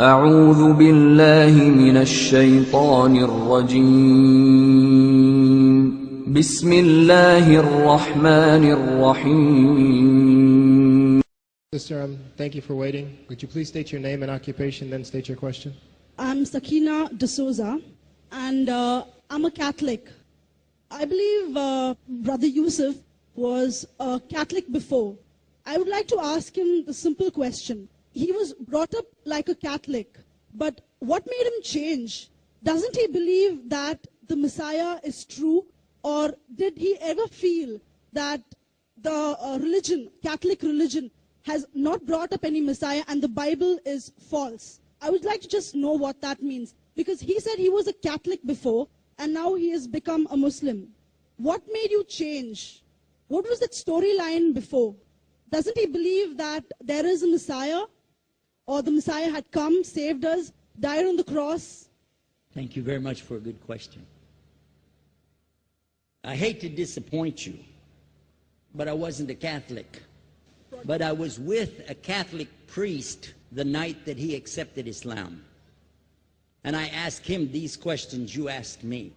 أعوذ بالله من الشيطان الرجيم. بسم الله الرحمن الرحيم. Sister, thank you for waiting. Would you please state your name and occupation, then state your question? I'm Sakina D'Souza, and I'm a Catholic. I believe Brother Yusuf was a Catholic before. I would like to ask him the simple question. He was brought up like a Catholic, but what made him change? Doesn't he believe that the Messiah is true, or did he ever feel that the Catholic religion, has not brought up any Messiah and the Bible is false? I would like to just know what that means, because he said he was a Catholic before and now he has become a Muslim. What made you change? What was that storyline before? Doesn't he believe that there is a Messiah, or the Messiah had come, saved us, died on the cross? Thank you very much for a good question. I hate to disappoint you, but I wasn't a Catholic. But I was with a Catholic priest the night that he accepted Islam. And I asked him these questions you asked me.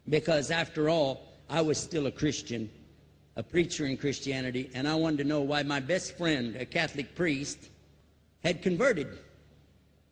Because after all, I was still a Christian, a preacher in Christianity, and I wanted to know why my best friend, a Catholic priest, had converted.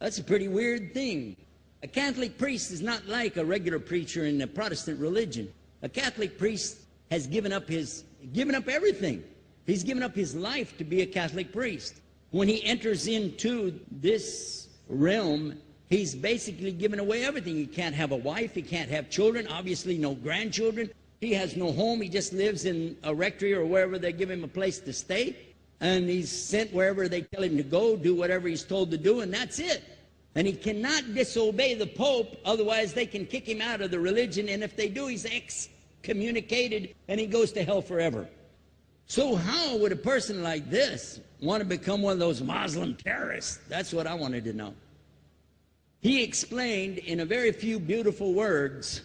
That's a pretty weird thing. A Catholic priest is not like a regular preacher in the Protestant religion. A Catholic priest has given up everything. He's given up his life to be a Catholic priest. When he enters into this realm, he's basically given away everything. He can't have a wife, he can't have children, obviously no grandchildren. He has no home, he just lives in a rectory or wherever they give him a place to stay. And he's sent wherever they tell him to go, do whatever he's told to do, and that's it. And he cannot disobey the Pope, otherwise they can kick him out of the religion, and if they do, he's excommunicated and he goes to hell forever. So how would a person like this want to become one of those Muslim terrorists? That's what I wanted to know. He explained in a very few beautiful words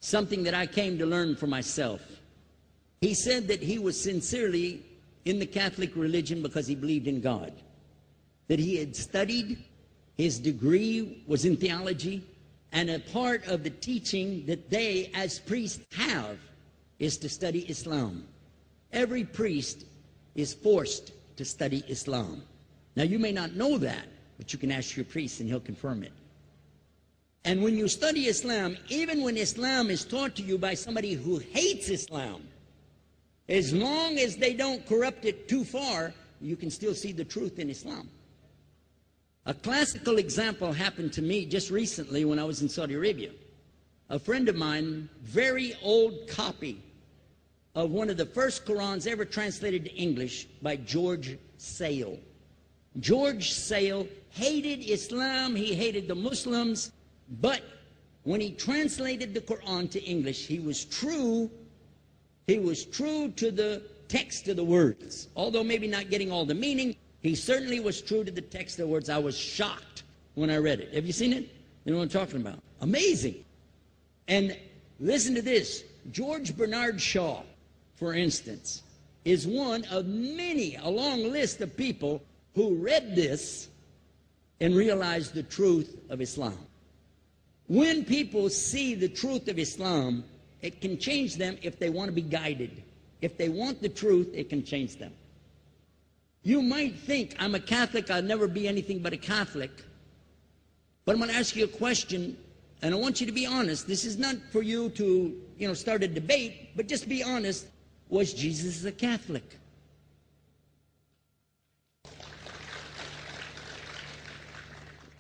something that I came to learn for myself. He said that he was sincerely in the Catholic religion because he believed in God, that he had studied, his degree was in theology, and a part of the teaching that they as priests have is to study Islam. Every priest is forced to study Islam. Now you may not know that, but you can ask your priest and he'll confirm it. And when you study Islam, even when Islam is taught to you by somebody who hates Islam, as long as they don't corrupt it too far, you can still see the truth in Islam. A classical example happened to me just recently when I was in Saudi Arabia. A friend of mine, very old copy of one of the first Qurans ever translated to English by George Sale. George Sale hated Islam, he hated the Muslims, but when he translated the Quran to English, he was true to the text of the words. Although maybe not getting all the meaning, he certainly was true to the text of the words. I was shocked when I read it. Have you seen it? You know what I'm talking about? Amazing. And listen to this. George Bernard Shaw, for instance, is one of many, a long list of people who read this and realized the truth of Islam. When people see the truth of Islam, it can change them if they want to be guided. If they want the truth, it can change them. You might think, I'm a Catholic, I'll never be anything but a Catholic. But I'm going to ask you a question, and I want you to be honest. This is not for you to, start a debate, but just be honest. Was Jesus a Catholic?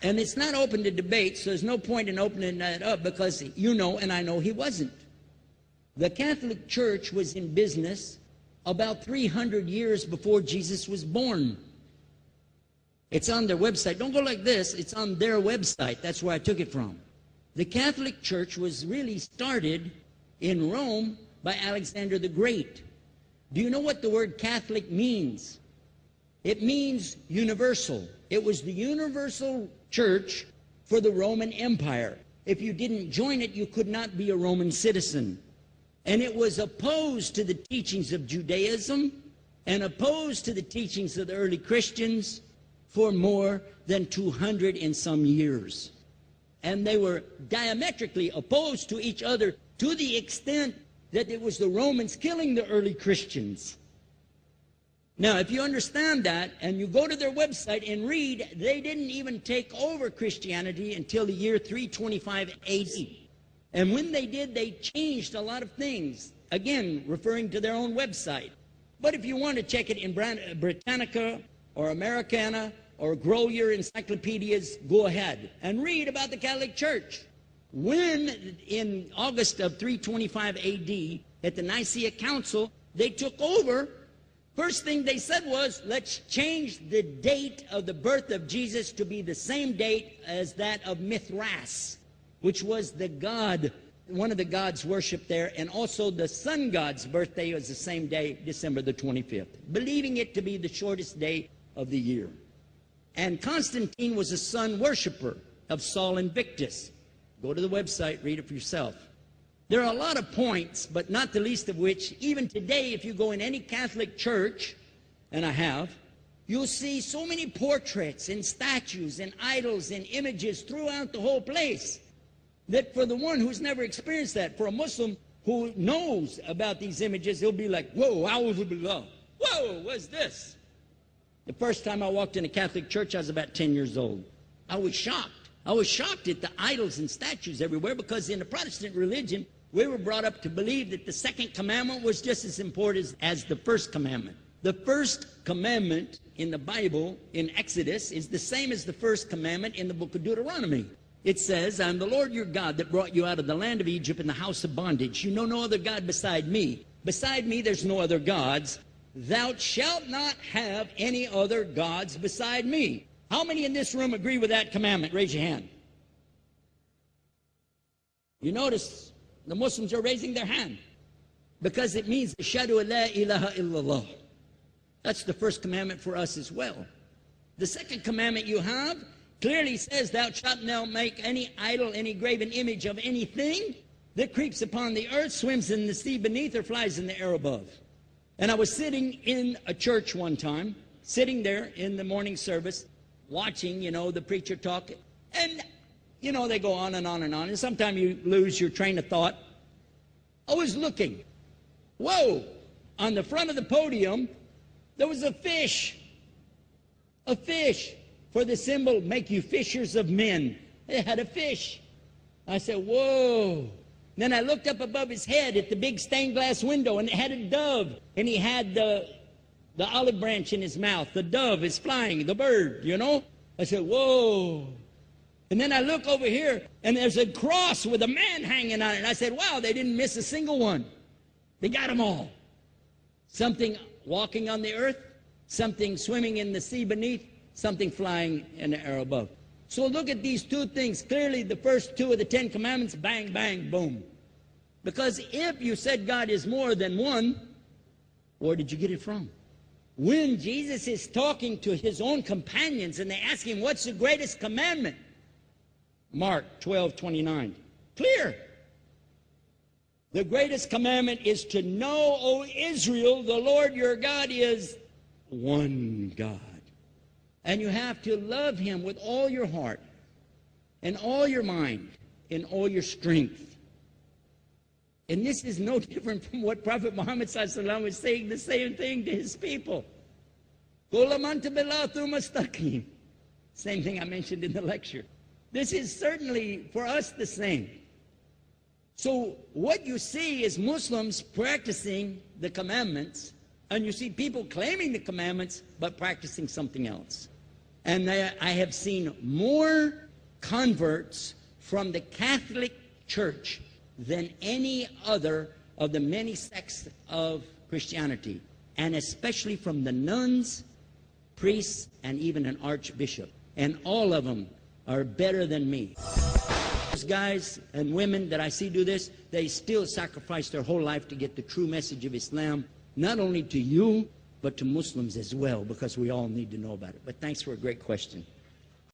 And it's not open to debate, so there's no point in opening that up, because you know and I know he wasn't. The Catholic Church was in business about 300 years before Jesus was born. It's on their website. Don't go like this. It's on their website. That's where I took it from. The Catholic Church was really started in Rome by Alexander the Great. Do you know what the word Catholic means? It means universal. It was the universal church for the Roman Empire. If you didn't join it, you could not be a Roman citizen. And it was opposed to the teachings of Judaism and opposed to the teachings of the early Christians for more than 200 and some years. And they were diametrically opposed to each other to the extent that it was the Romans killing the early Christians. Now, if you understand that and you go to their website and read, they didn't even take over Christianity until the year 325 AD. And when they did, they changed a lot of things, again, referring to their own website. But if you want to check it in Britannica or Americana or grow your encyclopedias, go ahead and read about the Catholic Church. When, in August of 325 AD, at the Nicaea Council, they took over, first thing they said was, let's change the date of the birth of Jesus to be the same date as that of Mithras, which was the god, one of the gods worshipped there, and also the sun god's birthday was the same day, December the 25th, believing it to be the shortest day of the year. And Constantine was a sun worshiper of Sol Invictus. Go to the website, read it for yourself. There are a lot of points, but not the least of which, even today, if you go in any Catholic church, and I have, you'll see so many portraits and statues and idols and images throughout the whole place, that for the one who's never experienced that, for a Muslim who knows about these images, he'll be like, whoa, a'udhu billah. Whoa, what's this? The first time I walked in a Catholic church, I was about 10 years old. I was shocked. I was shocked at the idols and statues everywhere, because in the Protestant religion, we were brought up to believe that the second commandment was just as important as the first commandment. The first commandment in the Bible, in Exodus, is the same as the first commandment in the book of Deuteronomy. It says, I'm the Lord your God that brought you out of the land of Egypt in the house of bondage. You know no other God beside me. Beside me there's no other gods. Thou shalt not have any other gods beside me. How many in this room agree with that commandment? Raise your hand. You notice the Muslims are raising their hand, because it means Ashhadu an la ilaha illallah. That's the first commandment for us as well. The second commandment you have clearly says, thou shalt not make any idol, any graven image of anything that creeps upon the earth, swims in the sea beneath, or flies in the air above. And I was sitting in a church one time, sitting there in the morning service, watching, the preacher talk, and, they go on and on and on, and sometimes you lose your train of thought. I was looking. Whoa! On the front of the podium, there was a fish. A fish. For the symbol, make you fishers of men. It had a fish. I said, whoa. Then I looked up above his head at the big stained glass window, and it had a dove, and he had the olive branch in his mouth. The dove is flying, the bird, I said, whoa. And then I look over here, and there's a cross with a man hanging on it. And I said, wow, they didn't miss a single one. They got them all. Something walking on the earth, something swimming in the sea beneath, something flying in the air above. So look at these two things. Clearly, the first two of the 10 commandments, bang, bang, boom. Because if you said God is more than one, where did you get it from? When Jesus is talking to his own companions and they ask him, what's the greatest commandment? Mark 12:29. Clear. The greatest commandment is to know, O Israel, the Lord your God is one God. And you have to love him with all your heart and all your mind and all your strength. And this is no different from what Prophet Muhammad ﷺ was saying, the same thing to his people. Same thing I mentioned in the lecture. This is certainly for us the same. So what you see is Muslims practicing the commandments, and you see people claiming the commandments but practicing something else. And I have seen more converts from the Catholic Church than any other of the many sects of Christianity, and especially from the nuns, priests, and even an archbishop. And all of them are better than me. Those guys and women that I see do this, they still sacrifice their whole life to get the true message of Islam, not only to you, but to Muslims as well, because we all need to know about it. But thanks for a great question.